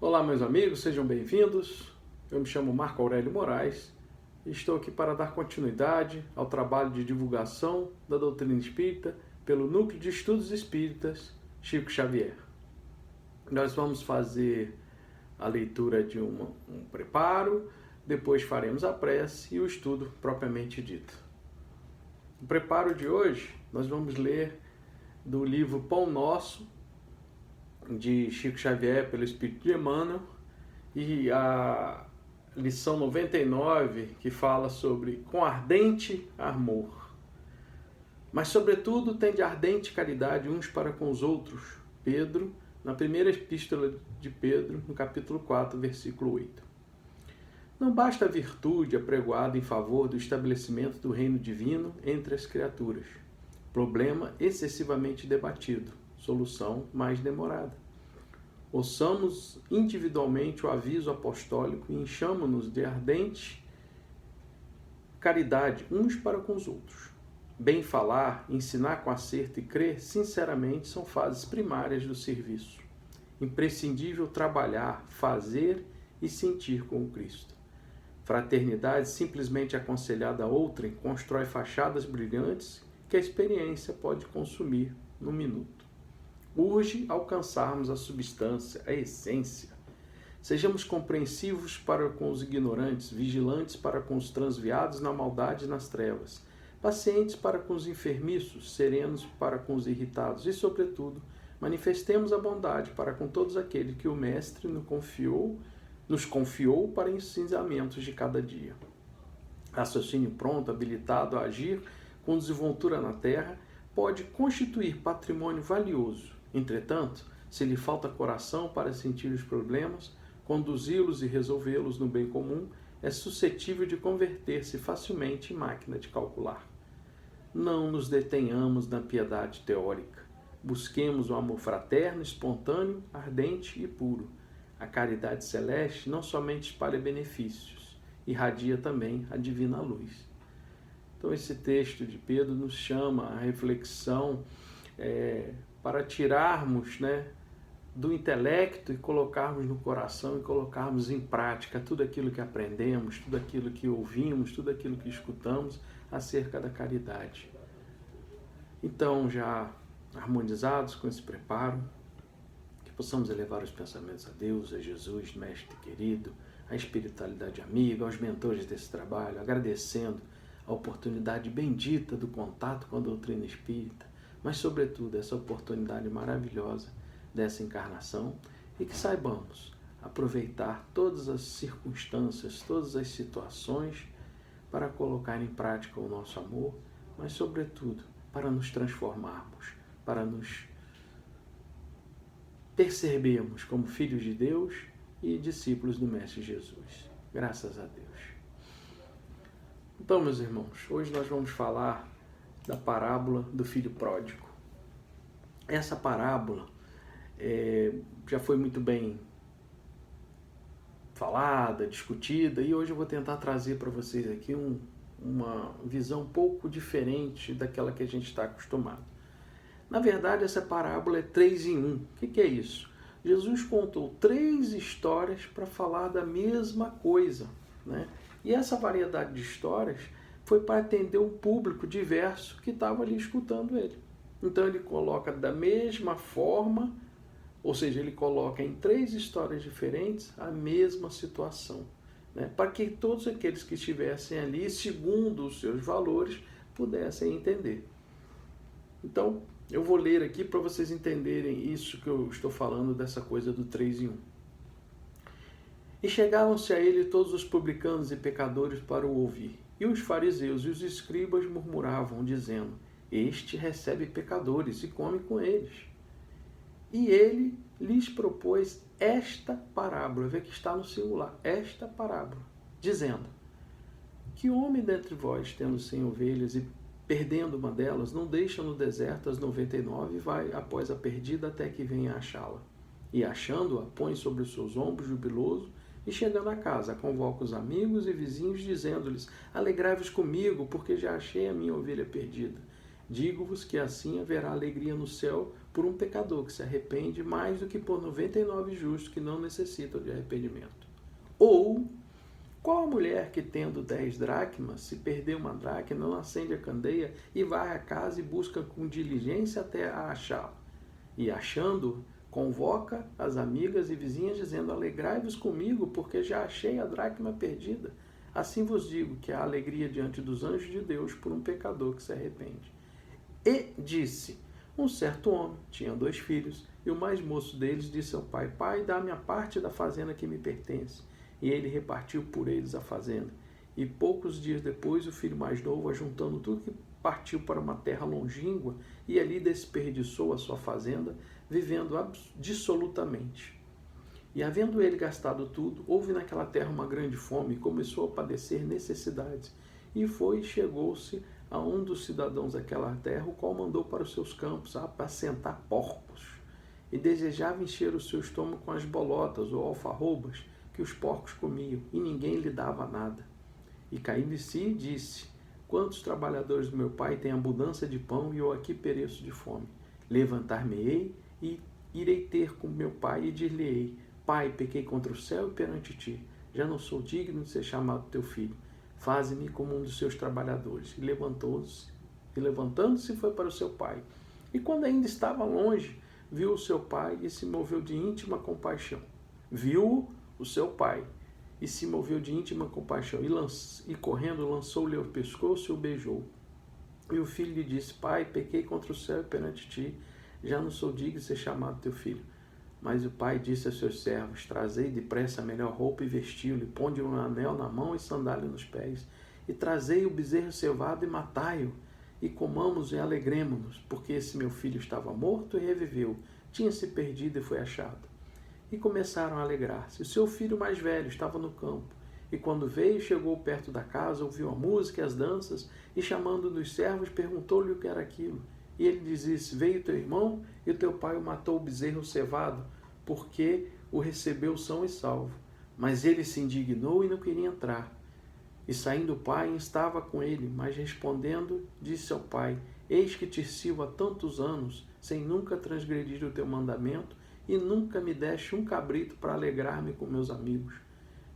Olá, meus amigos, sejam bem-vindos. Eu me chamo Marco Aurélio Moraes e estou aqui para dar continuidade ao trabalho de divulgação da doutrina espírita pelo Núcleo de Estudos Espíritas Chico Xavier. Nós vamos fazer a leitura de um preparo, depois faremos a prece e o estudo propriamente dito. No preparo de hoje, nós vamos ler do livro Pão Nosso, de Chico Xavier, pelo Espírito de Emmanuel, e a lição 99, que fala sobre com ardente amor. Mas, sobretudo, tem de ardente caridade uns para com os outros. Pedro, na primeira epístola de Pedro, no capítulo 4, versículo 8. Não basta a virtude apregoada em favor do estabelecimento do reino divino entre as criaturas. Problema excessivamente debatido. Solução mais demorada. Ouçamos individualmente o aviso apostólico e enchamo-nos de ardente caridade uns para com os outros. Bem falar, ensinar com acerto e crer sinceramente são fases primárias do serviço. Imprescindível trabalhar, fazer e sentir com o Cristo. Fraternidade simplesmente aconselhada a outrem constrói fachadas brilhantes que a experiência pode consumir num minuto. Urge alcançarmos a substância, a essência. Sejamos compreensivos para com os ignorantes, vigilantes para com os transviados na maldade e nas trevas, pacientes para com os enfermiços, serenos para com os irritados e, sobretudo, manifestemos a bondade para com todos aqueles que o Mestre nos confiou para ensinamentos de cada dia. Raciocínio pronto, habilitado a agir com desenvoltura na terra, pode constituir patrimônio valioso. Entretanto, se lhe falta coração para sentir os problemas, conduzi-los e resolvê-los no bem comum, é suscetível de converter-se facilmente em máquina de calcular. Não nos detenhamos na piedade teórica. Busquemos o amor fraterno, espontâneo, ardente e puro. A caridade celeste não somente espalha benefícios, irradia também a divina luz. Então esse texto de Pedro nos chama à reflexão para tirarmos do intelecto e colocarmos no coração e colocarmos em prática tudo aquilo que aprendemos, tudo aquilo que ouvimos, tudo aquilo que escutamos acerca da caridade. Então, já harmonizados com esse preparo, que possamos elevar os pensamentos a Deus, a Jesus, Mestre querido, à espiritualidade amiga, aos mentores desse trabalho, agradecendo a oportunidade bendita do contato com a doutrina espírita, mas, sobretudo, essa oportunidade maravilhosa dessa encarnação e que saibamos aproveitar todas as circunstâncias, todas as situações para colocar em prática o nosso amor, mas, sobretudo, para nos transformarmos, para nos percebermos como filhos de Deus e discípulos do Mestre Jesus. Graças a Deus. Então, meus irmãos, hoje nós vamos falar da parábola do filho pródigo. Essa parábola já foi muito bem falada, discutida, e hoje eu vou tentar trazer para vocês aqui uma visão um pouco diferente daquela que a gente está acostumado. Na verdade, essa parábola é 3 em 1. O que é isso? Jesus contou 3 histórias para falar da mesma coisa, né? E essa variedade de histórias foi para atender um público diverso que estava ali escutando ele. Então ele coloca da mesma forma, ou seja, ele coloca em 3 histórias diferentes a mesma situação, né? Para que todos aqueles que estivessem ali, segundo os seus valores, pudessem entender. Então, eu vou ler aqui para vocês entenderem isso que eu estou falando, dessa coisa do 3 em 1. E chegavam-se a ele todos os publicanos e pecadores para o ouvir. E os fariseus e os escribas murmuravam, dizendo: Este recebe pecadores e come com eles. E ele lhes propôs esta parábola, vê que está no singular, esta parábola, dizendo: Que homem dentre vós, tendo 100 ovelhas e perdendo uma delas, não deixa no deserto as 99 e vai após a perdida até que venha achá-la. E achando-a, põe sobre os seus ombros jubiloso, e chegando a casa, convoca os amigos e vizinhos, dizendo-lhes: Alegrai-vos comigo, porque já achei a minha ovelha perdida. Digo-vos que assim haverá alegria no céu por um pecador que se arrepende mais do que por 99 justos que não necessitam de arrependimento? Ou, qual a mulher que, tendo 10 dracmas, se perder uma dracma, não acende a candeia e vai à casa e busca com diligência até a achá-la? E achando, convoca as amigas e vizinhas, dizendo: alegrai-vos comigo, porque já achei a dracma perdida. Assim vos digo que há alegria diante dos anjos de Deus por um pecador que se arrepende. E disse: um certo homem tinha 2 filhos, e o mais moço deles disse ao pai: pai, dá-me a parte da fazenda que me pertence. E ele repartiu por eles a fazenda. E poucos dias depois, o filho mais novo, ajuntando tudo que partiu para uma terra longínqua, e ali desperdiçou a sua fazenda, vivendo dissolutamente. E havendo ele gastado tudo, houve naquela terra uma grande fome, e começou a padecer necessidades. E foi e chegou-se a um dos cidadãos daquela terra, o qual mandou para os seus campos a apacentar porcos. E desejava encher o seu estômago com as bolotas ou alfarrobas que os porcos comiam, e ninguém lhe dava nada. E caindo em si, disse: quantos trabalhadores do meu pai têm abundância de pão, e eu aqui pereço de fome? Levantar-me-ei e irei ter com meu pai, e dir-lhe-ei: pai, pequei contra o céu e perante ti, já não sou digno de ser chamado teu filho. Faze-me como um dos seus trabalhadores. E levantando-se, foi para o seu pai. E quando ainda estava longe, viu o seu pai e se moveu de íntima compaixão. Viu o seu pai e se moveu de íntima compaixão. E correndo, lançou-lhe ao pescoço e o beijou. E o filho lhe disse: pai, pequei contra o céu e perante ti, já não sou digno de ser chamado teu filho. Mas o pai disse a seus servos: trazei depressa a melhor roupa e vestiu-lhe, ponde um anel na mão e sandália nos pés, e trazei o bezerro cevado e matai-o, e comamos e alegremo-nos, porque esse meu filho estava morto e reviveu, tinha se perdido e foi achado. E começaram a alegrar-se. O seu filho mais velho estava no campo, e quando veio, chegou perto da casa, ouviu a música e as danças, e chamando um dos servos, perguntou-lhe o que era aquilo. E ele disse: veio teu irmão, e o teu pai o matou o bezerro cevado, porque o recebeu são e salvo. Mas ele se indignou e não queria entrar. E saindo o pai, estava com ele, mas respondendo, disse ao pai: eis que te sirvo há tantos anos, sem nunca transgredir o teu mandamento, e nunca me deste um cabrito para alegrar-me com meus amigos.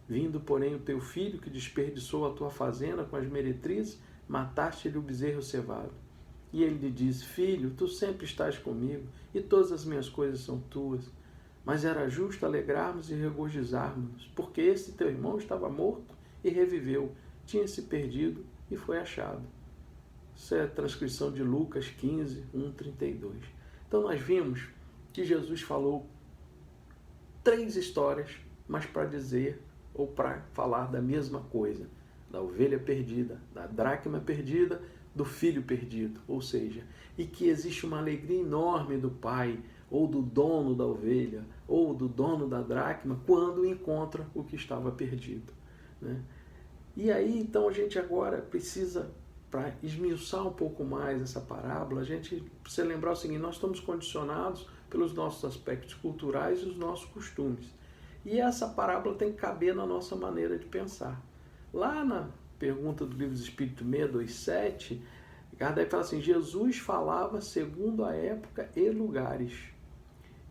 Vindo, porém, o teu filho, que desperdiçou a tua fazenda com as meretrizes, mataste-lhe o bezerro cevado. E ele lhe disse: filho, tu sempre estás comigo, e todas as minhas coisas são tuas. Mas era justo alegrarmos e regozijarmos, porque esse teu irmão estava morto e reviveu, tinha se perdido e foi achado. Isso é a transcrição de Lucas 15, 1:32. Então nós vimos que Jesus falou 3 histórias, mas para dizer ou para falar da mesma coisa: da ovelha perdida, da dracma perdida, do filho perdido. Ou seja, e que existe uma alegria enorme do pai, ou do dono da ovelha, ou do dono da dracma, quando encontra o que estava perdido, né? E aí, então, a gente agora precisa, para esmiuçar um pouco mais essa parábola, a gente precisa lembrar o seguinte: nós estamos condicionados pelos nossos aspectos culturais e os nossos costumes. E essa parábola tem que caber na nossa maneira de pensar. Lá na pergunta do livro do Espírito 627, Kardec fala assim: Jesus falava segundo a época e lugares.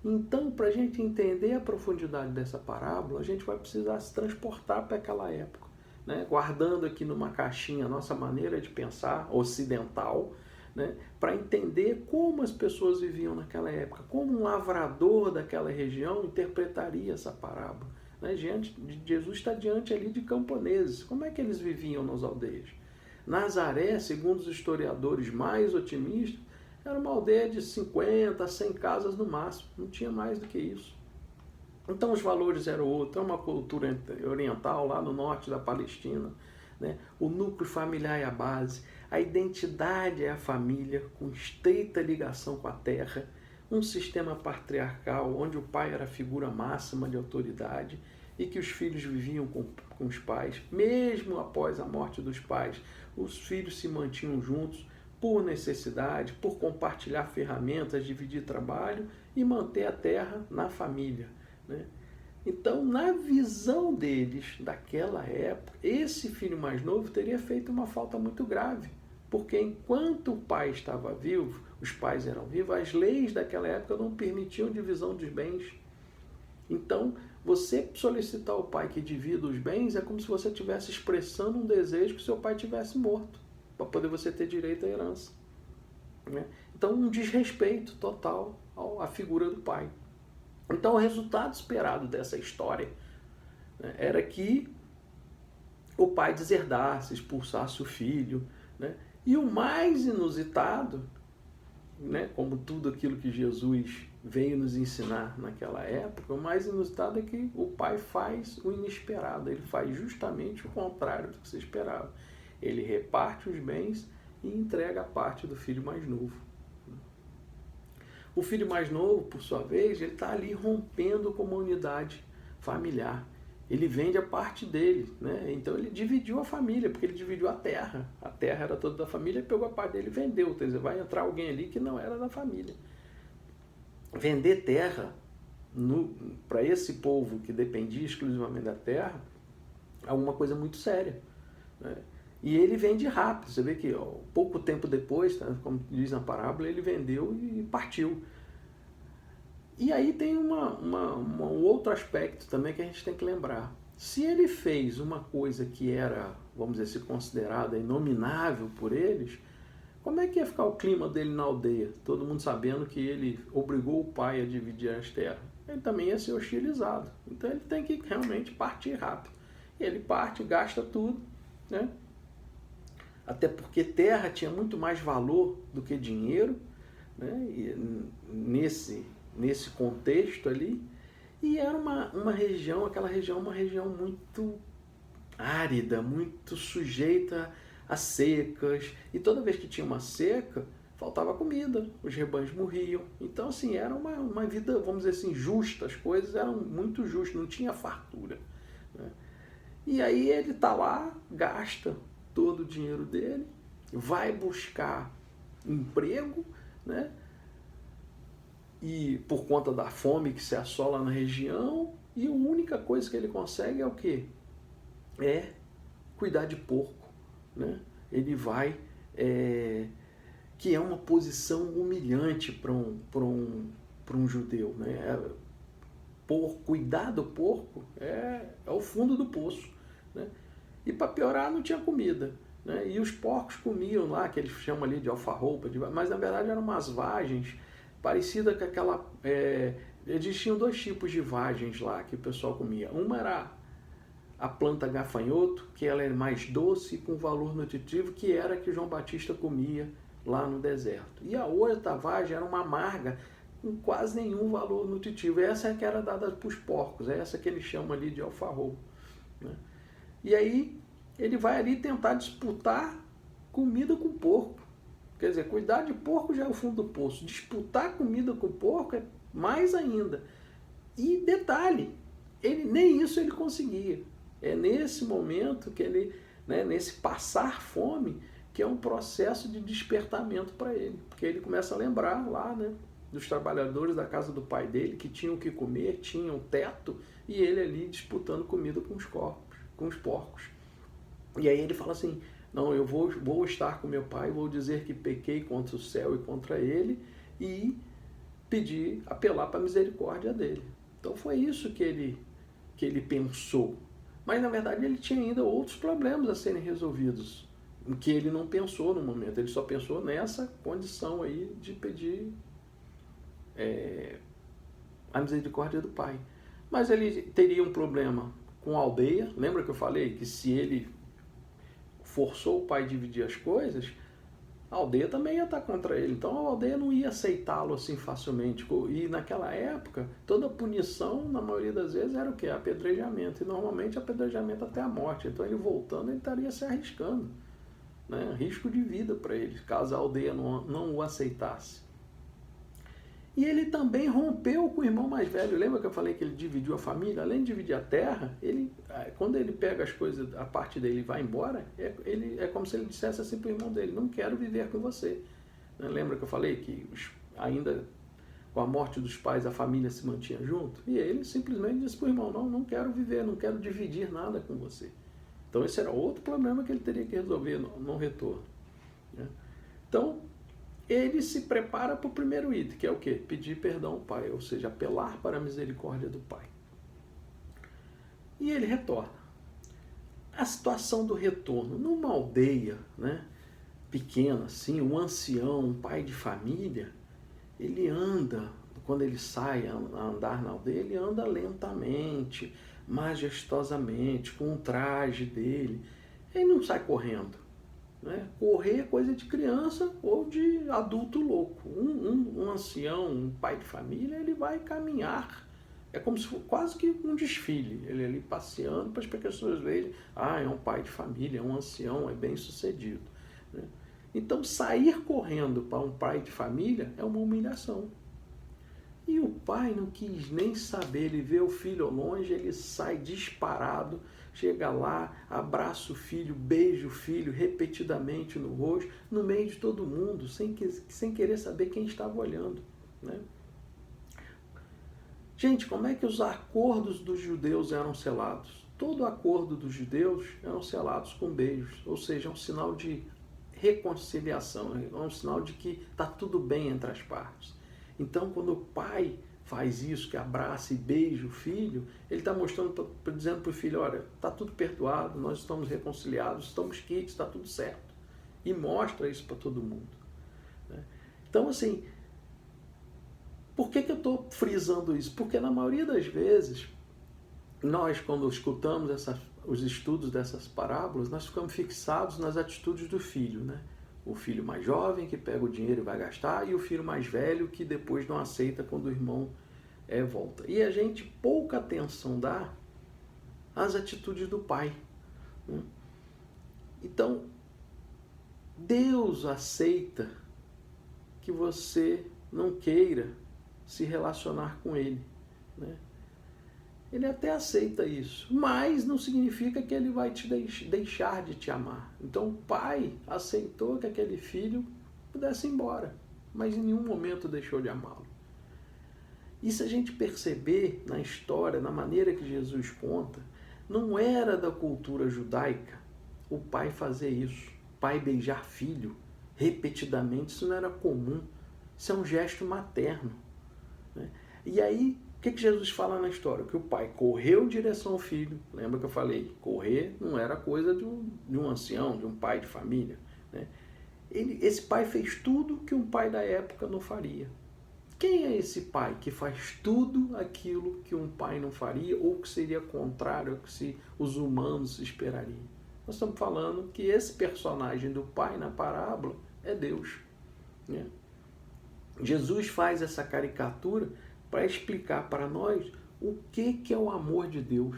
Então, para a gente entender a profundidade dessa parábola, a gente vai precisar se transportar para aquela época, né? Guardando aqui numa caixinha a nossa maneira de pensar ocidental, né? Para entender como as pessoas viviam naquela época, como um lavrador daquela região interpretaria essa parábola, né? Jesus está diante ali de camponeses. Como é que eles viviam nas aldeias? Nazaré, segundo os historiadores mais otimistas, era uma aldeia de 50 a 100 casas no máximo, não tinha mais do que isso. Então os valores eram outros. É uma cultura oriental lá no norte da Palestina, né? O núcleo familiar é a base, a identidade é a família, com estreita ligação com a terra, um sistema patriarcal onde o pai era a figura máxima de autoridade e que os filhos viviam com os pais. Mesmo após a morte dos pais, os filhos se mantinham juntos por necessidade, por compartilhar ferramentas, dividir trabalho e manter a terra na família, né? Então, na visão deles, daquela época, esse filho mais novo teria feito uma falta muito grave, Porque enquanto o pai estava vivo, os pais eram vivos, as leis daquela época não permitiam divisão dos bens. Então, você solicitar ao pai que divida os bens é como se você estivesse expressando um desejo que seu pai tivesse morto, para poder você ter direito à herança. Né? Então, um desrespeito total à figura do pai. Então, o resultado esperado dessa história, né, era que o pai deserdasse, expulsasse o filho. Né? E o mais inusitado, né, como tudo aquilo que Jesus veio nos ensinar naquela época, o mais inusitado é que o pai faz o inesperado, ele faz justamente o contrário do que se esperava. Ele reparte os bens e entrega a parte do filho mais novo. O filho mais novo, por sua vez, ele está ali rompendo com uma unidade familiar. Ele vende a parte dele, né? Então ele dividiu a família, porque ele dividiu a terra. A terra era toda da família, ele pegou a parte dele e vendeu. Quer dizer, vai entrar alguém ali que não era da família. Vender terra para esse povo que dependia exclusivamente da terra é uma coisa muito séria. Né? E ele vende rápido. Você vê que pouco tempo depois, tá, como diz na parábola, ele vendeu e partiu. E aí tem um outro aspecto também que a gente tem que lembrar. Se ele fez uma coisa que era, vamos dizer assim, considerada inominável por eles, como é que ia ficar o clima dele na aldeia? Todo mundo sabendo que ele obrigou o pai a dividir as terras. Ele também ia ser hostilizado. Então ele tem que realmente partir rápido. Ele parte, gasta tudo, né? Até porque terra tinha muito mais valor do que dinheiro, né? E nesse contexto ali, e era uma região, aquela região, uma região muito árida, muito sujeita a secas, e toda vez que tinha uma seca, faltava comida, os rebanhos morriam. Então, assim, era uma vida, vamos dizer assim, justa, as coisas eram muito justas, não tinha fartura. Né? E aí ele está lá, gasta todo o dinheiro dele, vai buscar emprego, né? E por conta da fome que se assola na região, e a única coisa que ele consegue é o quê? É cuidar de porco. Né? Ele vai, que é uma posição humilhante para um judeu. Né? Cuidar do porco é o fundo do poço. Né? E para piorar, não tinha comida. Né? E os porcos comiam lá, que eles chamam ali de alfarroba, mas na verdade eram umas vagens parecida com aquela... eles tinham dois tipos de vagens lá que o pessoal comia. Uma era a planta gafanhoto, que ela é mais doce e com valor nutritivo, que era a que João Batista comia lá no deserto. E a outra vagem era uma amarga, com quase nenhum valor nutritivo. Essa é que era dada para os porcos, é essa que eles chamam ali de alfarroba. Né? E aí ele vai ali tentar disputar comida com porco. Quer dizer, cuidar de porco já é o fundo do poço. Disputar comida com porco é mais ainda. E detalhe, nem isso ele conseguia. É nesse momento que ele, né, nesse passar fome, que é um processo de despertamento para ele. Porque ele começa a lembrar lá, né, dos trabalhadores da casa do pai dele, que tinham o que comer, tinham teto, e ele ali disputando comida com os porcos. E aí ele fala assim... Não, eu vou estar com meu pai, vou dizer que pequei contra o céu e contra ele e apelar para a misericórdia dele. Então foi isso que ele pensou. Mas na verdade ele tinha ainda outros problemas a serem resolvidos, que ele não pensou no momento, ele só pensou nessa condição aí de pedir a misericórdia do pai. Mas ele teria um problema com a aldeia. Lembra que eu falei que se ele forçou o pai a dividir as coisas, a aldeia também ia estar contra ele. Então a aldeia não ia aceitá-lo assim facilmente. E naquela época, toda punição, na maioria das vezes, era o quê? Apedrejamento. E normalmente apedrejamento até a morte. Então ele voltando, ele estaria se arriscando. Né? Risco de vida para ele, caso a aldeia não o aceitasse. E ele também rompeu com o irmão mais velho. Lembra que eu falei que ele dividiu a família? Além de dividir a terra, quando ele pega as coisas, a parte dele e vai embora, é como se ele dissesse assim para o irmão dele: não quero viver com você. Lembra que eu falei que ainda com a morte dos pais a família se mantinha junto? E ele simplesmente disse para o irmão: não quero viver, não quero dividir nada com você. Então esse era outro problema que ele teria que resolver no retorno. Né? Então, ele se prepara para o primeiro item, que é o quê? Pedir perdão ao pai, ou seja, apelar para a misericórdia do pai. E ele retorna. A situação do retorno, numa aldeia, né, pequena assim, um ancião, um pai de família, ele anda, quando ele sai a andar na aldeia, ele anda lentamente, majestosamente, com o traje dele. Ele não sai correndo. Né? Correr é coisa de criança ou de adulto louco. Um ancião, um pai de família, ele vai caminhar. É como se fosse quase que um desfile. Ele ali passeando para as pessoas verem, é um pai de família, é um ancião, é bem sucedido. Né? Então, sair correndo para um pai de família é uma humilhação. E o pai não quis nem saber, ele vê o filho ao longe, ele sai disparado, chega lá, abraça o filho, beija o filho repetidamente no rosto, no meio de todo mundo, sem querer saber quem estava olhando. Né? Gente, como é que os acordos dos judeus eram selados? Todo acordo dos judeus eram selados com beijos, ou seja, é um sinal de reconciliação, é um sinal de que está tudo bem entre as partes. Então, quando o pai faz isso, que abraça e beija o filho, ele está mostrando, dizendo para o filho, olha, está tudo perdoado, nós estamos reconciliados, estamos quites, está tudo certo. E mostra isso para todo mundo. Né? Então, assim, por que eu estou frisando isso? Porque na maioria das vezes, nós, quando escutamos os estudos dessas parábolas, nós ficamos fixados nas atitudes do filho, né? O filho mais jovem que pega o dinheiro e vai gastar, e o filho mais velho que depois não aceita quando o irmão volta. E a gente pouca atenção dá às atitudes do pai. Né? Então, Deus aceita que você não queira se relacionar com Ele. Né? Ele até aceita isso, mas não significa que ele vai te deixar de te amar. Então o pai aceitou que aquele filho pudesse ir embora, mas em nenhum momento deixou de amá-lo. E se a gente perceber na história, na maneira que Jesus conta, não era da cultura judaica o pai fazer isso, pai beijar filho repetidamente, isso não era comum, isso é um gesto materno. Né? E aí, o que Jesus fala na história? Que o pai correu em direção ao filho. Lembra que eu falei? Correr não era coisa de um ancião, de um pai de família. Né? Esse pai fez tudo que um pai da época não faria. Quem é esse pai que faz tudo aquilo que um pai não faria ou que seria contrário ao que os humanos esperariam? Nós estamos falando que esse personagem do pai na parábola é Deus. Né? Jesus faz essa caricatura para explicar para nós o que é o amor de Deus.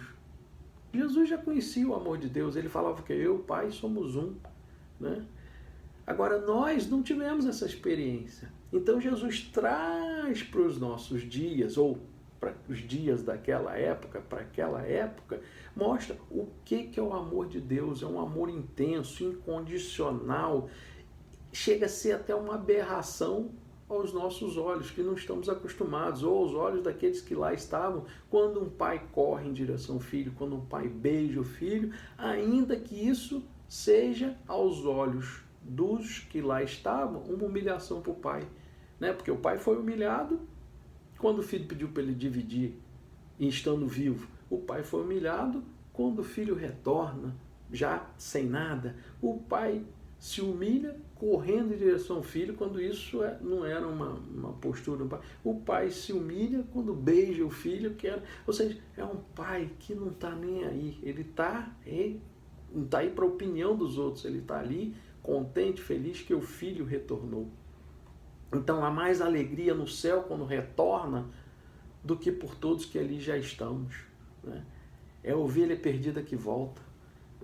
Jesus já conhecia o amor de Deus, ele falava que eu e o Pai somos um. Né? Agora, nós não tivemos essa experiência. Então, Jesus traz para os nossos dias, ou para os dias daquela época, para aquela época, mostra o que é o amor de Deus. É um amor intenso, incondicional, chega a ser até uma aberração aos nossos olhos, que não estamos acostumados, ou aos olhos daqueles que lá estavam, quando um pai corre em direção ao filho, quando um pai beija o filho, ainda que isso seja aos olhos dos que lá estavam uma humilhação para o pai. Né? Porque o pai foi humilhado quando o filho pediu para ele dividir, estando vivo. O pai foi humilhado quando o filho retorna, já sem nada. O pai se humilha correndo em direção ao filho, quando isso não era uma postura do pai. O pai se humilha quando beija o filho, ou seja, é um pai que não está nem aí. Ele não está aí para a opinião dos outros, ele está ali contente, feliz que o filho retornou. Então há mais alegria no céu quando retorna do que por todos que ali já estamos. Né? É a ovelha perdida que volta.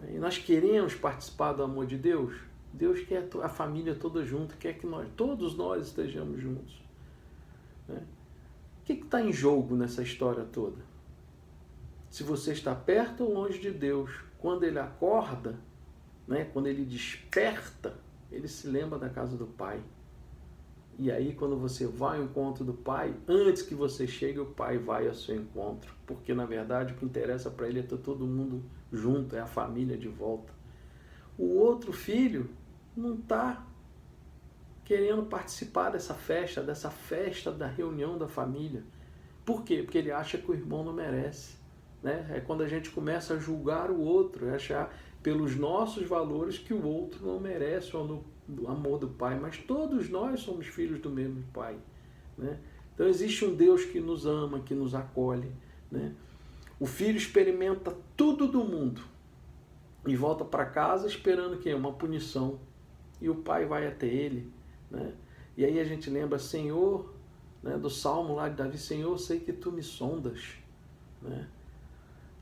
E nós queremos participar do amor de Deus. Deus quer a família toda junto, quer que todos nós estejamos juntos. Né? O que está em jogo nessa história toda? Se você está perto ou longe de Deus, quando ele acorda, né, quando ele desperta, ele se lembra da casa do Pai. E aí, quando você vai ao encontro do Pai, antes que você chegue, o Pai vai ao seu encontro. Porque, na verdade, o que interessa para ele é ter todo mundo junto, é a família de volta. O outro filho não está querendo participar dessa festa da reunião da família. Por quê? Porque ele acha que o irmão não merece. Né? É quando a gente começa a julgar o outro, achar pelos nossos valores que o outro não merece o amor do Pai, mas todos nós somos filhos do mesmo Pai. Né? Então existe um Deus que nos ama, que nos acolhe. Né? O filho experimenta tudo do mundo e volta para casa esperando que uma punição. E o pai vai até ele. Né? E aí a gente lembra, Senhor, né, do Salmo lá de Davi, Senhor, sei que tu me sondas. Né?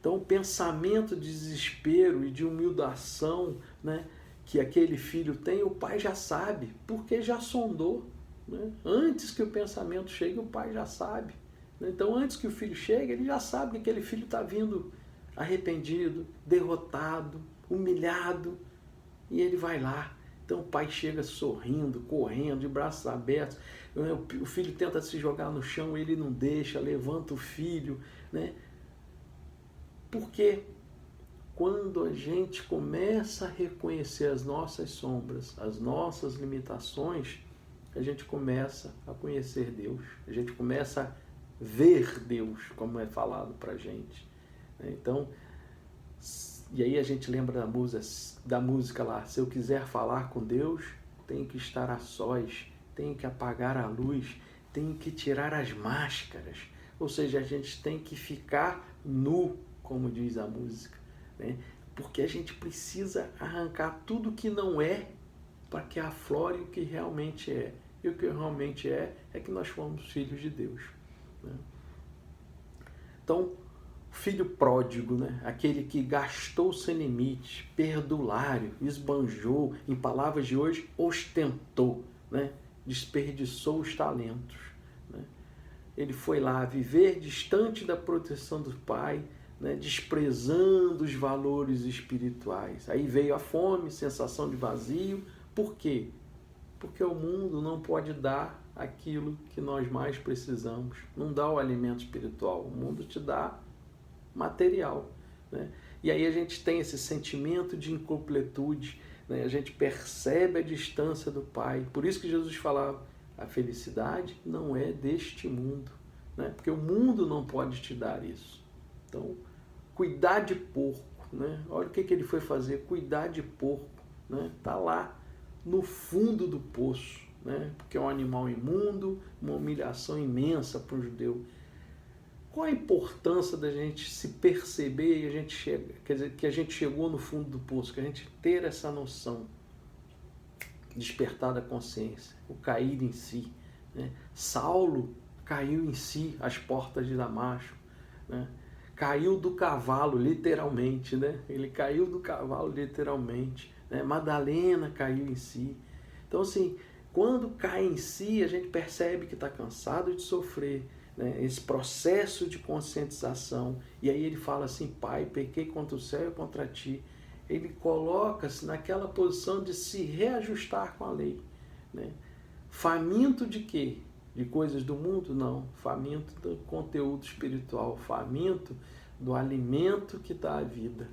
Então o pensamento de desespero e de humilhação, né, que aquele filho tem, o pai já sabe, porque já sondou. Né? Antes que o pensamento chegue, o pai já sabe. Então antes que o filho chegue, ele já sabe que aquele filho está vindo arrependido, derrotado, humilhado, e ele vai lá. Então o pai chega sorrindo, correndo, de braços abertos. O filho tenta se jogar no chão, ele não deixa, levanta o filho. Né? Porque quando a gente começa a reconhecer as nossas sombras, as nossas limitações, a gente começa a conhecer Deus. A gente começa a ver Deus, como é falado pra gente. Então, e aí a gente lembra da música lá, se eu quiser falar com Deus, tenho que estar a sós, tenho que apagar a luz, tenho que tirar as máscaras. Ou seja, a gente tem que ficar nu, como diz a música. Né? Porque a gente precisa arrancar tudo que não é para que aflore o que realmente é. E o que realmente é que nós fomos filhos de Deus. Né? Então, filho pródigo, né? Aquele que gastou sem limite, perdulário, esbanjou, em palavras de hoje, ostentou, né? Desperdiçou os talentos. Né? Ele foi lá viver distante da proteção do pai, né? Desprezando os valores espirituais. Aí veio a fome, sensação de vazio. Por quê? Porque o mundo não pode dar aquilo que nós mais precisamos. Não dá o alimento espiritual. O mundo te dá material. Né? E aí a gente tem esse sentimento de incompletude. Né? A gente percebe a distância do Pai. Por isso que Jesus falava, a felicidade não é deste mundo. Né? Porque o mundo não pode te dar isso. Então, cuidar de porco. Né? Olha o que ele foi fazer. Cuidar de porco. Né? Tá lá no fundo do poço, né? Porque é um animal imundo, uma humilhação imensa para o judeu. Qual a importância da gente se perceber e a gente chega, quer dizer, que a gente chegou no fundo do poço, que a gente ter essa noção, despertar da consciência, o cair em si. Né? Saulo caiu em si às portas de Damasco, né? Caiu do cavalo, literalmente, né? Ele caiu do cavalo, literalmente. Né? Madalena caiu em si. Então, assim, quando cai em si, a gente percebe que está cansado de sofrer, né? Esse processo de conscientização. E aí ele fala assim, Pai, pequei contra o céu e contra ti. Ele coloca-se naquela posição de se reajustar com a lei. Né? Faminto de quê? De coisas do mundo? Não. Faminto do conteúdo espiritual. Faminto do alimento que dá a vida.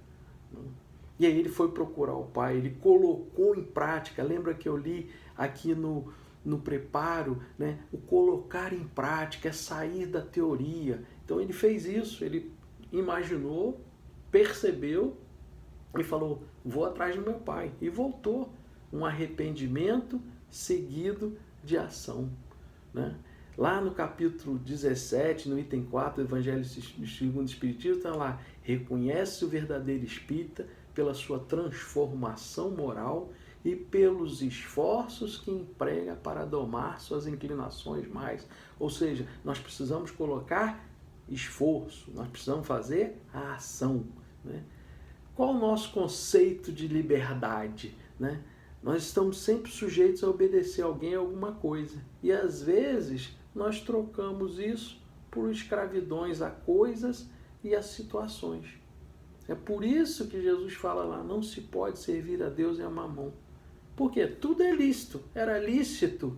E aí ele foi procurar o Pai, ele colocou em prática. Lembra que eu li aqui no preparo, né? O colocar em prática é sair da teoria. Então ele fez isso, ele imaginou, percebeu e falou, vou atrás do meu Pai. E voltou. Um arrependimento seguido de ação. Né? Lá no capítulo 17, no item 4 do Evangelho segundo o Espiritismo, está lá, reconhece o verdadeiro espírita pela sua transformação moral e pelos esforços que emprega para domar suas inclinações mais. Ou seja, nós precisamos colocar esforço, nós precisamos fazer a ação. Né? Qual o nosso conceito de liberdade? Né? Nós estamos sempre sujeitos a obedecer a alguém, a alguma coisa. E às vezes nós trocamos isso por escravidões a coisas e a situações. É por isso que Jesus fala lá, não se pode servir a Deus e a mamão. Porque tudo é lícito. Era lícito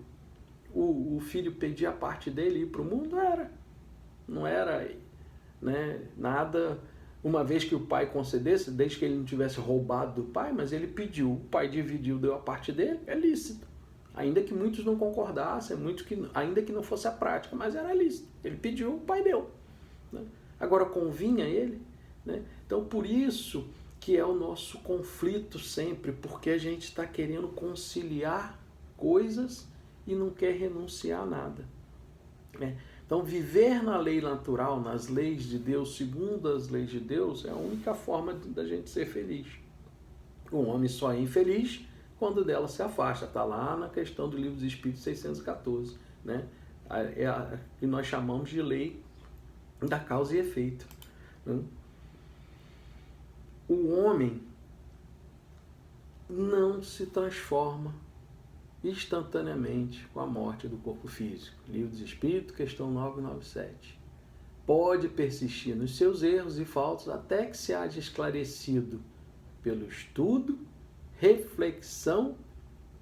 o filho pedir a parte dele e ir para o mundo? Era. Não era, né, nada... Uma vez que o pai concedesse, desde que ele não tivesse roubado do pai, mas ele pediu, o pai dividiu, deu a parte dele, é lícito. Ainda que muitos não concordassem, ainda que não fosse a prática, mas era lícito. Ele pediu, o pai deu. Né? Agora convinha a ele. Né? Então por isso que é o nosso conflito sempre, porque a gente está querendo conciliar coisas e não quer renunciar a nada. Né? Então viver na lei natural, nas leis de Deus, segundo as leis de Deus, é a única forma da gente ser feliz. O homem só é infeliz quando dela se afasta. Está lá na questão do Livro dos Espíritos 614. Né? É a que nós chamamos de lei da causa e efeito. Né? O homem não se transforma instantaneamente com a morte do corpo físico. Livro dos Espíritos, questão 997. Pode persistir nos seus erros e faltas até que se haja esclarecido pelo estudo, reflexão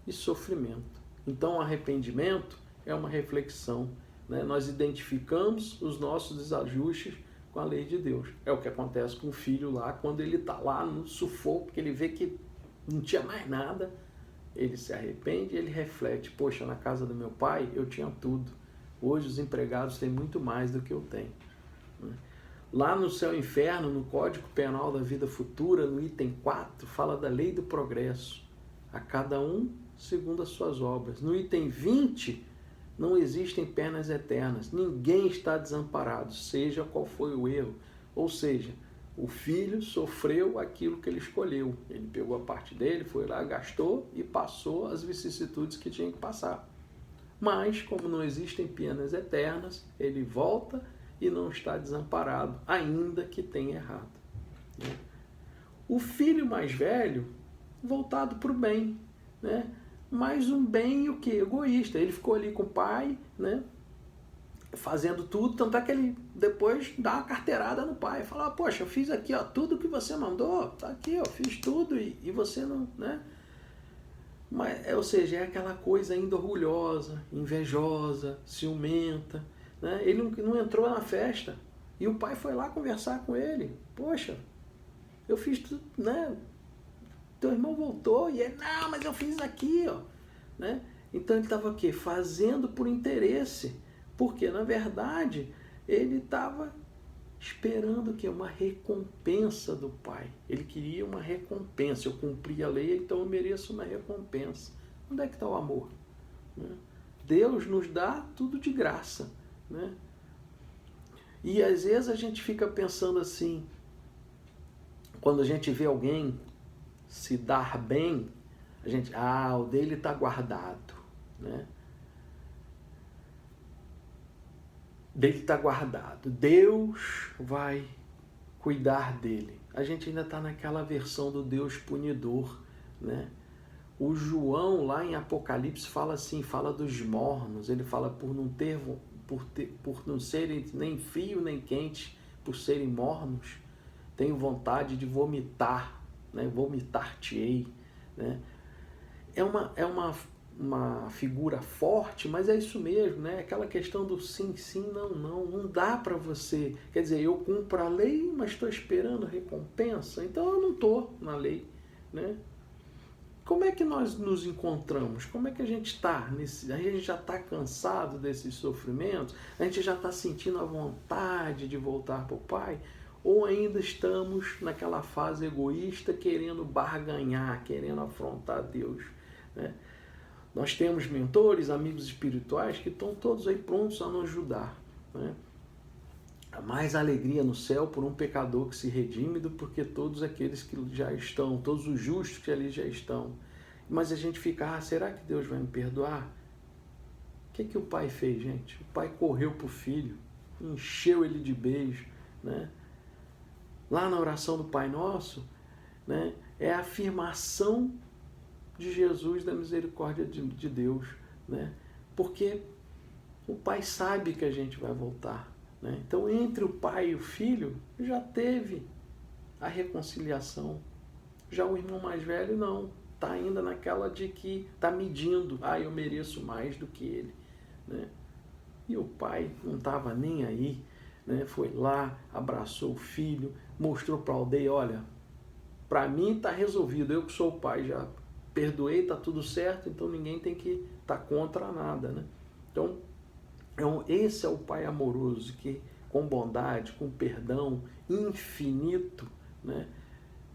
e sofrimento. Então, o arrependimento é uma reflexão. Né? Nós identificamos os nossos desajustes com a lei de Deus. É o que acontece com o filho lá, quando ele está lá no sufoco, que ele vê que não tinha mais nada, ele se arrepende e ele reflete, poxa, na casa do meu pai eu tinha tudo. Hoje os empregados têm muito mais do que eu tenho. Lá no Céu e Inferno, no Código Penal da Vida Futura, no item 4, fala da lei do progresso. A cada um segundo as suas obras. No item 20, não existem penas eternas. Ninguém está desamparado, seja qual foi o erro. Ou seja, o filho sofreu aquilo que ele escolheu. Ele pegou a parte dele, foi lá, gastou e passou as vicissitudes que tinha que passar. Mas, como não existem penas eternas, ele volta e não está desamparado, ainda que tenha errado. Né? O filho mais velho, voltado para o bem, né? Mas um bem o que? Egoísta. Ele ficou ali com o pai, né? Fazendo tudo, tanto é que ele depois dá uma carteirada no pai, fala, poxa, eu fiz aqui, ó, tudo que você mandou, tá aqui, eu fiz tudo e você não, né? Mas, ou seja, é aquela coisa ainda orgulhosa, invejosa, ciumenta, né? Ele não entrou na festa e o pai foi lá conversar com ele, poxa, eu fiz tudo, né? Teu irmão voltou e ele, não, mas eu fiz aqui, ó, né? Então ele estava o quê? Fazendo por interesse. Porque, na verdade, ele estava esperando que uma recompensa do pai. Ele queria uma recompensa. Eu cumpri a lei, então eu mereço uma recompensa. Onde é que está o amor? Né? Deus nos dá tudo de graça. Né? E às vezes a gente fica pensando assim, quando a gente vê alguém se dar bem, a gente, o dele está guardado. Né? Dele está guardado. Deus vai cuidar dele. A gente ainda está naquela versão do Deus punidor, né? O João, lá em Apocalipse, fala assim, fala dos mornos. Ele fala por não serem nem frio nem quente, por serem mornos, tenho vontade de vomitar, né? Vomitar-te-ei, né? É uma figura forte, mas é isso mesmo, né? Aquela questão do sim, sim, não dá para você, quer dizer, eu cumpro a lei, mas estou esperando recompensa, então eu não estou na lei, né? Como é que nós nos encontramos? Como é que a gente está? A gente já está cansado desses sofrimentos? A gente já está sentindo a vontade de voltar para o Pai? Ou ainda estamos naquela fase egoísta, querendo barganhar, querendo afrontar Deus, né? Nós temos mentores, amigos espirituais que estão todos aí prontos a nos ajudar. Né? Há mais alegria no céu por um pecador que se redime do que todos aqueles que já estão, todos os justos que ali já estão. Mas a gente fica, será que Deus vai me perdoar? O que o pai fez, gente? O pai correu para o filho, encheu ele de beijo. Né? Lá na oração do Pai Nosso, né, é a afirmação de Jesus, da misericórdia de Deus, né? Porque o Pai sabe que a gente vai voltar, né? Então, entre o Pai e o Filho, já teve a reconciliação. Já o irmão mais velho, não. Está ainda naquela de que está medindo, eu mereço mais do que ele, né? E o Pai não estava nem aí, né? Foi lá, abraçou o filho, mostrou para a aldeia, olha, para mim está resolvido, eu que sou o pai já perdoei, está tudo certo, então ninguém tem que estar contra nada, né? Então, esse é o Pai amoroso que, com bondade, com perdão infinito, né,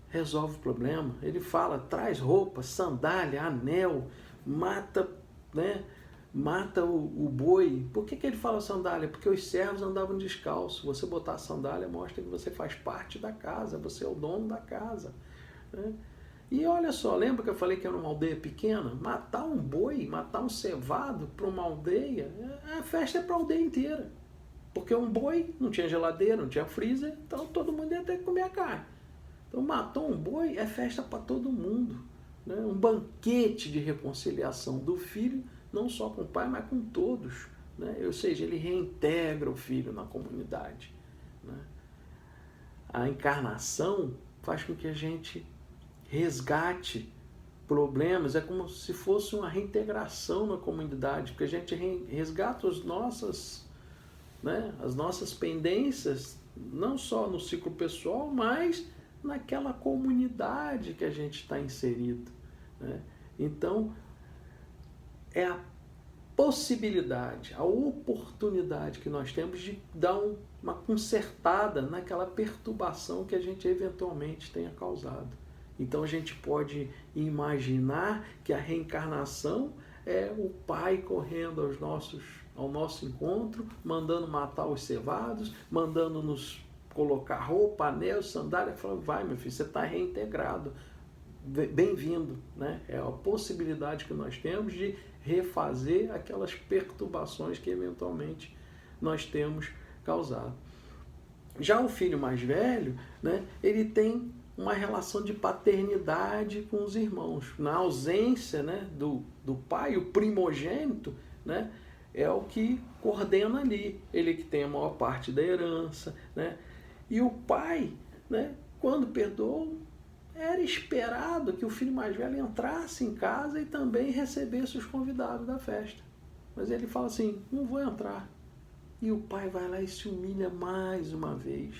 resolve o problema. Ele fala, traz roupa, sandália, anel, mata, né, mata o boi. Por que ele fala sandália? Porque os servos andavam descalços. Você botar sandália mostra que você faz parte da casa, você é o dono da casa, né? E olha só, lembra que eu falei que era uma aldeia pequena? Matar um boi, matar um cevado para uma aldeia, a festa é para a aldeia inteira. Porque um boi não tinha geladeira, não tinha freezer, então todo mundo ia ter que comer a carne. Então matou um boi, é festa para todo mundo, né? Um banquete de reconciliação do filho, não só com o pai, mas com todos, né? Ou seja, ele reintegra o filho na comunidade, né? A encarnação faz com que a gente resgate problemas, é como se fosse uma reintegração na comunidade, porque a gente resgata as nossas pendências, não só no ciclo pessoal, mas naquela comunidade que a gente está inserido, né? Então, é a possibilidade, a oportunidade que nós temos de dar uma consertada naquela perturbação que a gente eventualmente tenha causado. Então a gente pode imaginar que a reencarnação é o Pai correndo ao nosso encontro, mandando matar os cevados, mandando nos colocar roupa, anel, sandália, falando, vai meu filho, você está reintegrado, bem-vindo, né? É a possibilidade que nós temos de refazer aquelas perturbações que eventualmente nós temos causado. Já o filho mais velho, né, ele tem uma relação de paternidade com os irmãos. Na ausência, né, do pai, o primogênito, né, é o que coordena ali. Ele que tem a maior parte da herança, né? E o pai, né, quando perdoou, era esperado que o filho mais velho entrasse em casa e também recebesse os convidados da festa. Mas ele fala assim, não vou entrar. E o pai vai lá e se humilha mais uma vez,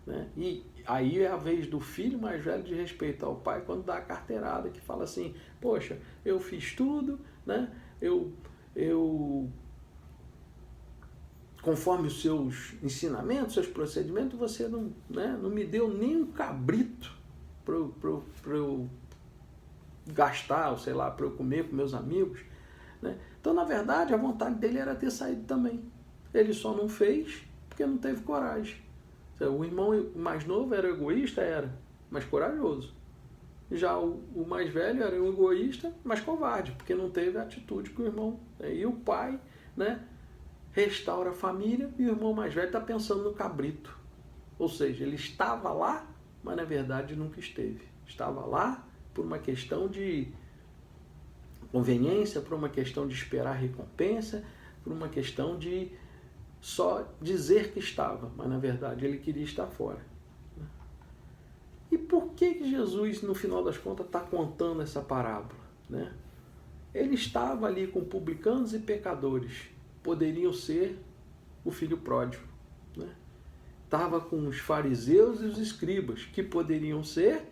né? E aí é a vez do filho mais velho de respeitar o pai quando dá a carteirada, que fala assim, poxa, eu fiz tudo, né? Eu conforme os seus ensinamentos, seus procedimentos, você não, né, não me deu nem um cabrito para eu gastar, ou sei lá, para eu comer com meus amigos, né? Então, na verdade, a vontade dele era ter saído também. Ele só não fez porque não teve coragem. O irmão mais novo era egoísta, mas corajoso. Já o mais velho era um egoísta, mas covarde, porque não teve a atitude que o irmão... E o pai, né, restaura a família e o irmão mais velho está pensando no cabrito. Ou seja, ele estava lá, mas na verdade nunca esteve. Estava lá por uma questão de conveniência, por uma questão de esperar recompensa, por uma questão de só dizer que estava, mas na verdade ele queria estar fora. E por que Jesus, no final das contas, está contando essa parábola, né? Ele estava ali com publicanos e pecadores, poderiam ser o filho pródigo, né? Estava com os fariseus e os escribas, que poderiam ser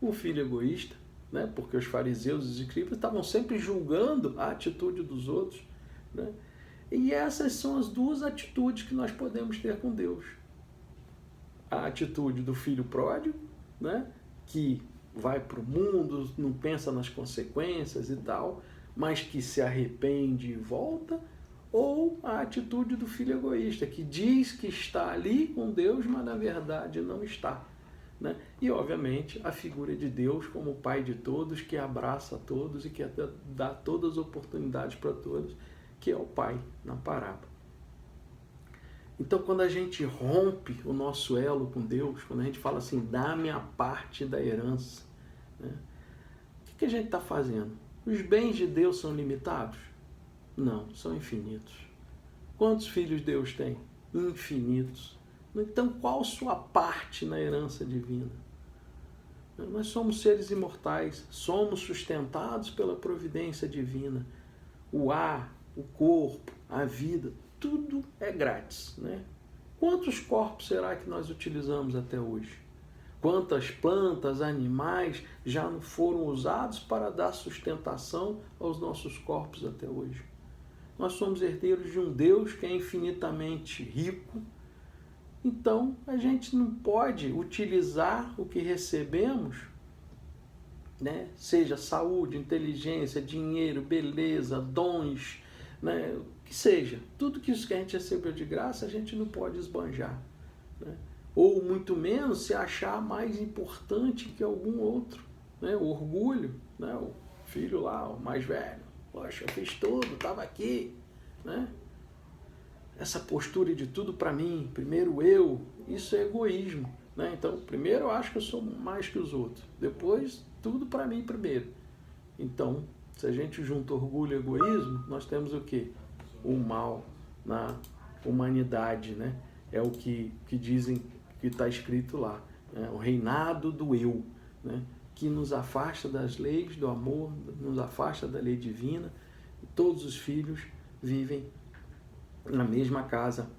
o filho egoísta, né? Porque os fariseus e os escribas estavam sempre julgando a atitude dos outros, né? E essas são as duas atitudes que nós podemos ter com Deus. A atitude do filho pródigo, né, que vai para o mundo, não pensa nas consequências e tal, mas que se arrepende e volta, ou a atitude do filho egoísta, que diz que está ali com Deus, mas na verdade não está, né? E, obviamente, a figura de Deus como o Pai de todos, que abraça a todos e que dá todas as oportunidades para todos, que é o Pai na parábola. Então, quando a gente rompe o nosso elo com Deus, quando a gente fala assim, dá-me a parte da herança, né? O que a gente está fazendo? Os bens de Deus são limitados? Não, são infinitos. Quantos filhos Deus tem? Infinitos. Então, qual sua parte na herança divina? Nós somos seres imortais, somos sustentados pela providência divina. O ar, o corpo, a vida, tudo é grátis, né? Quantos corpos será que nós utilizamos até hoje? Quantas plantas, animais já não foram usados para dar sustentação aos nossos corpos até hoje? Nós somos herdeiros de um Deus que é infinitamente rico. Então, a gente não pode utilizar o que recebemos, né? Seja saúde, inteligência, dinheiro, beleza, dons, né? O que seja. Tudo que isso que a gente recebeu de graça, a gente não pode esbanjar, né? Ou muito menos se achar mais importante que algum outro, né? O orgulho, né? O filho lá, o mais velho, poxa, eu fiz tudo, estava aqui, né? Essa postura de tudo para mim, primeiro eu, isso é egoísmo, né? Então, primeiro eu acho que eu sou mais que os outros, depois tudo para mim primeiro. Então, se a gente junta orgulho e egoísmo, nós temos o quê? O mal na humanidade, né? É o que dizem, que está escrito lá, né? O reinado do eu, né? Que nos afasta das leis do amor, nos afasta da lei divina. Todos os filhos vivem na mesma casa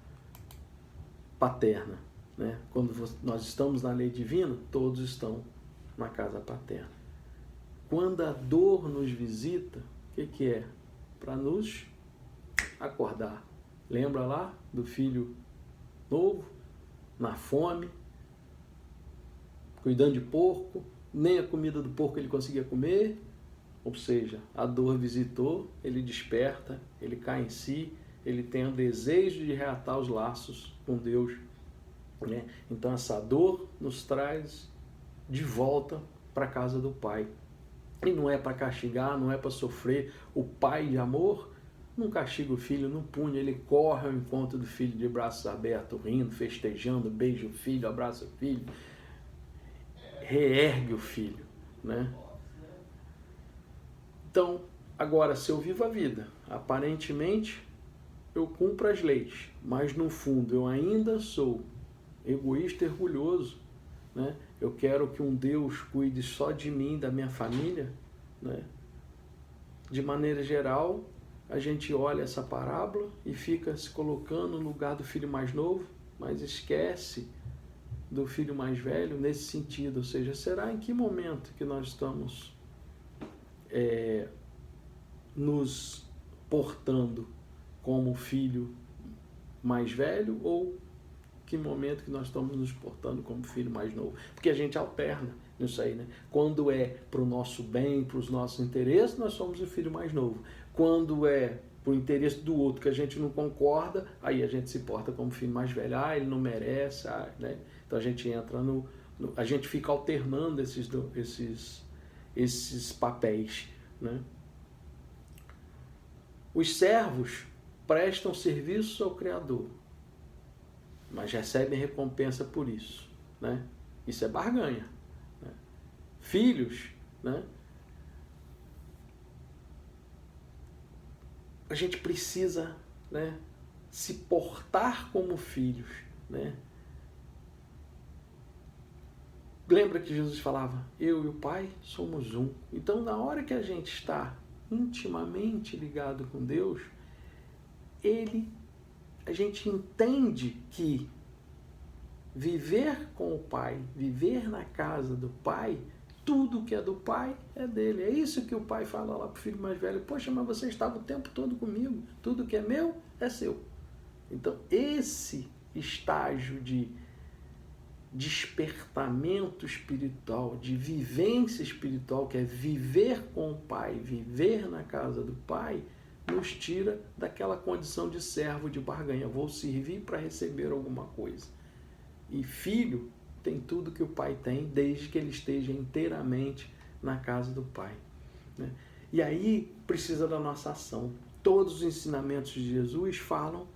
paterna, né? Quando nós estamos na lei divina, todos estão na casa paterna. Quando a dor nos visita, o que é? Para nos acordar. Lembra lá do filho novo, na fome, cuidando de porco, nem a comida do porco ele conseguia comer, ou seja, a dor visitou, ele desperta, ele cai em si, ele tem o desejo de reatar os laços com Deus, né? Então essa dor nos traz de volta para a casa do Pai. E não é para castigar, não é para sofrer. O pai de amor não castiga o filho, não pune, ele corre ao encontro do filho de braços abertos, rindo, festejando, beija o filho, abraça o filho, reergue o filho, né? Então, agora, se eu vivo a vida, aparentemente eu cumpro as leis, mas no fundo eu ainda sou egoísta e orgulhoso, né? Eu quero que um Deus cuide só de mim, da minha família, né? De maneira geral, a gente olha essa parábola e fica se colocando no lugar do filho mais novo, mas esquece do filho mais velho nesse sentido. Ou seja, será em que momento que nós estamos nos portando como filho mais velho, ou que momento que nós estamos nos portando como filho mais novo? Porque a gente alterna nisso aí, né? Quando é para o nosso bem, para os nossos interesses, nós somos o filho mais novo. Quando é para o interesse do outro que a gente não concorda, aí a gente se porta como filho mais velho. Ah, ele não merece, né? Então a gente entra a gente fica alternando esses papéis, né? Os servos prestam serviço ao Criador, mas recebem recompensa por isso, né? Isso é barganha, né? Filhos, né? A gente precisa, né, se portar como filhos, né? Lembra que Jesus falava, eu e o Pai somos um. Então, na hora que a gente está intimamente ligado com Deus, a gente entende que viver com o Pai, viver na casa do Pai, tudo que é do Pai é dele. É isso que o Pai fala lá para o filho mais velho. Poxa, mas você estava o tempo todo comigo. Tudo que é meu é seu. Então, esse estágio de despertamento espiritual, de vivência espiritual, que é viver com o Pai, viver na casa do Pai, nos tira daquela condição de servo de barganha. Vou servir para receber alguma coisa. E filho tem tudo que o Pai tem, desde que ele esteja inteiramente na casa do Pai, né? E aí precisa da nossa ação. Todos os ensinamentos de Jesus falam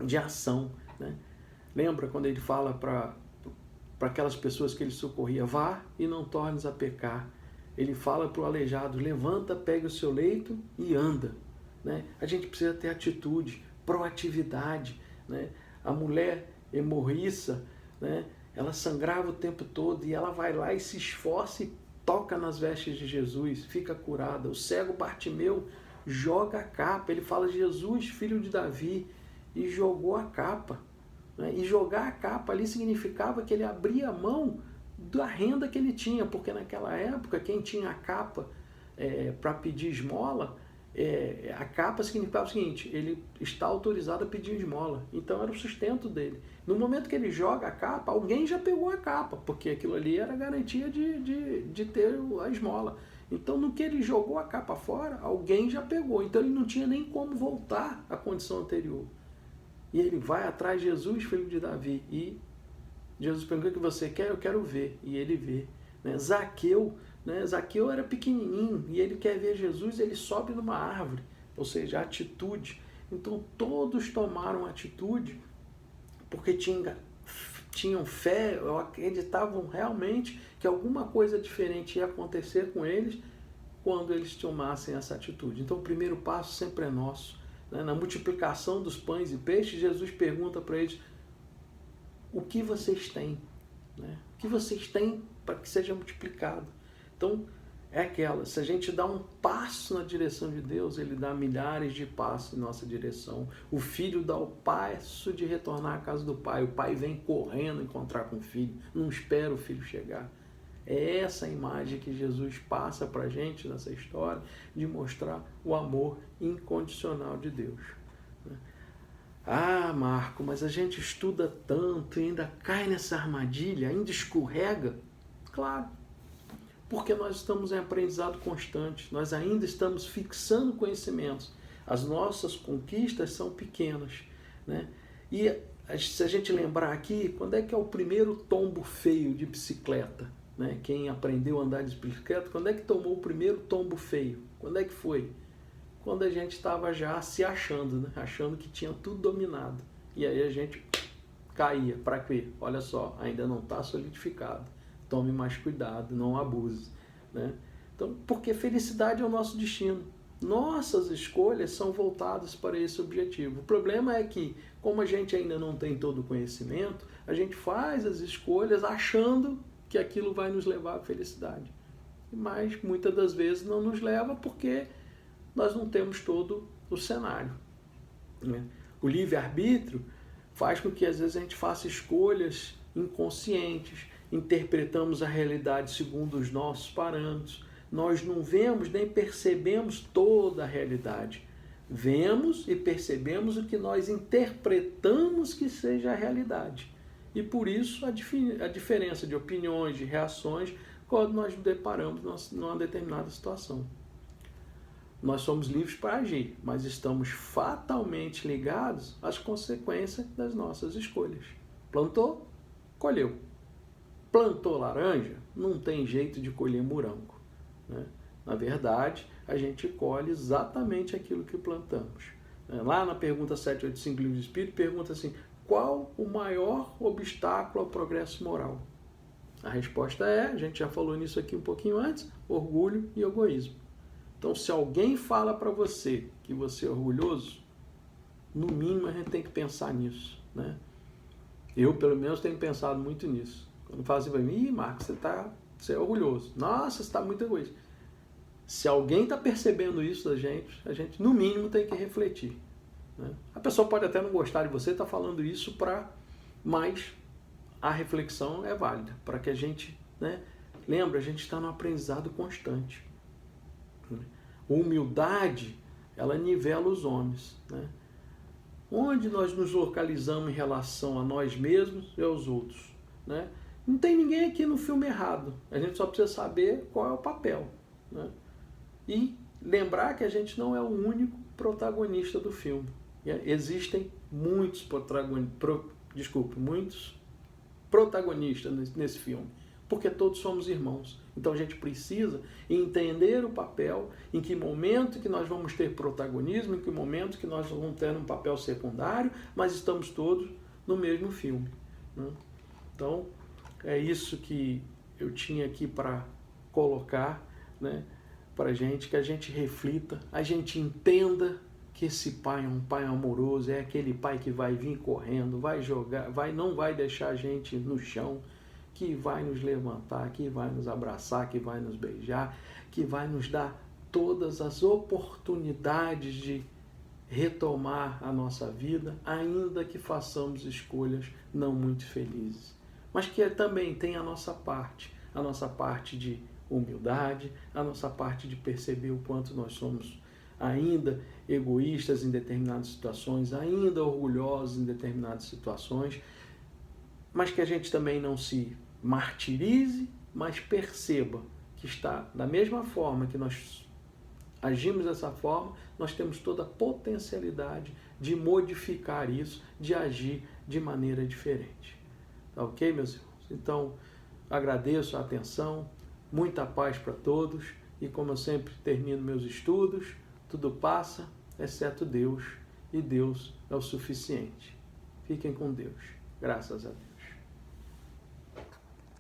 de ação, né? Lembra quando ele fala para aquelas pessoas que ele socorria, vá e não tornes a pecar. Ele fala para o aleijado, levanta, pega o seu leito e anda, né? A gente precisa ter atitude, proatividade, né? A mulher hemorriça, né? Ela sangrava o tempo todo e ela vai lá e se esforça e toca nas vestes de Jesus, fica curada. O cego Bartimeu joga a capa, ele fala, Jesus, filho de Davi, e jogou a capa, né? E jogar a capa ali significava que ele abria a mão da renda que ele tinha, porque naquela época quem tinha a capa para pedir esmola, a capa significava o seguinte: ele está autorizado a pedir esmola, então era o sustento dele. No momento que ele joga a capa, alguém já pegou a capa, porque aquilo ali era garantia de ter a esmola. Então, no que ele jogou a capa fora, alguém já pegou, então ele não tinha nem como voltar à condição anterior. E ele vai atrás de Jesus, filho de Davi, e Jesus pergunta: o que você quer? Eu quero ver. E ele vê. Zaqueu era pequenininho e ele quer ver Jesus, ele sobe numa árvore, ou seja, atitude. Então todos tomaram atitude porque tinham fé, ou acreditavam realmente que alguma coisa diferente ia acontecer com eles quando eles tomassem essa atitude. Então o primeiro passo sempre é nosso. Na multiplicação dos pães e peixes, Jesus pergunta para eles: o que vocês têm? O que vocês têm para que seja multiplicado? Então, é aquela, se a gente dá um passo na direção de Deus, Ele dá milhares de passos em nossa direção. O filho dá o passo de retornar à casa do pai. O pai vem correndo encontrar com o filho, não espera o filho chegar. É essa a imagem que Jesus passa para a gente nessa história, de mostrar o amor incondicional de Deus. Ah, Marco, mas a gente estuda tanto e ainda cai nessa armadilha, ainda escorrega? Claro, porque nós estamos em aprendizado constante, nós ainda estamos fixando conhecimentos. As nossas conquistas são pequenas, E se a gente lembrar aqui, quando é que é o primeiro tombo feio de bicicleta? Quem aprendeu a andar de bicicleta, quando é que tomou o primeiro tombo feio? Quando é que foi? Quando a gente estava já se achando, achando que tinha tudo dominado. E aí a gente caía. Para quê? Olha só, ainda não está solidificado. Tome mais cuidado, não abuse. Então, porque felicidade é o nosso destino. Nossas escolhas são voltadas para esse objetivo. O problema é que, como a gente ainda não tem todo o conhecimento, a gente faz as escolhas achando que aquilo vai nos levar à felicidade. Mas, muitas das vezes, não nos leva porque nós não temos todo o cenário. O livre-arbítrio faz com que, às vezes, a gente faça escolhas inconscientes, interpretamos a realidade segundo os nossos parâmetros. Nós não vemos nem percebemos toda a realidade. Vemos e percebemos o que nós interpretamos que seja a realidade. E por isso a diferença de opiniões, de reações, quando nós nos deparamos numa determinada situação. Nós somos livres para agir, mas estamos fatalmente ligados às consequências das nossas escolhas. Plantou, colheu. Plantou laranja, não tem jeito de colher morango. Na verdade, a gente colhe exatamente aquilo que plantamos. Lá na pergunta 785 do Livro do Espírito, pergunta assim: qual o maior obstáculo ao progresso moral? A resposta é, a gente já falou nisso aqui um pouquinho antes, orgulho e egoísmo. Então, se alguém fala para você que você é orgulhoso, no mínimo a gente tem que pensar nisso. Eu, pelo menos, tenho pensado muito nisso. Quando fala assim para mim: Marcos, você é orgulhoso. Nossa, você está muito egoísta. Se alguém está percebendo isso da gente, a gente, no mínimo, tem que refletir. A pessoa pode até não gostar de você, está falando isso mas a reflexão é válida, para que a gente, lembra, a gente está no aprendizado constante. Humildade, ela nivela os homens. Onde nós nos localizamos em relação a nós mesmos e aos outros? Não tem ninguém aqui no filme errado, a gente só precisa saber qual é o papel. E lembrar que a gente não é o único protagonista do filme. Existem muitos protagonistas nesse filme, porque todos somos irmãos. Então a gente precisa entender o papel, em que momento que nós vamos ter protagonismo, em que momento que nós vamos ter um papel secundário, mas estamos todos no mesmo filme. Então, é isso que eu tinha aqui para colocar, para a gente, que a gente reflita, a gente entenda que esse pai é um pai amoroso, é aquele pai que vai vir correndo, vai jogar, não vai deixar a gente no chão, que vai nos levantar, que vai nos abraçar, que vai nos beijar, que vai nos dar todas as oportunidades de retomar a nossa vida, ainda que façamos escolhas não muito felizes. mas que também tem a nossa parte de humildade, a nossa parte de perceber o quanto nós somos ainda egoístas em determinadas situações, ainda orgulhosos em determinadas situações, mas que a gente também não se martirize, mas perceba que está da mesma forma que nós agimos dessa forma, nós temos toda a potencialidade de modificar isso, de agir de maneira diferente. Tá ok, meus irmãos? Então, agradeço a atenção, muita paz para todos e, como eu sempre termino meus estudos, tudo passa, exceto Deus, e Deus é o suficiente. Fiquem com Deus. Graças a Deus.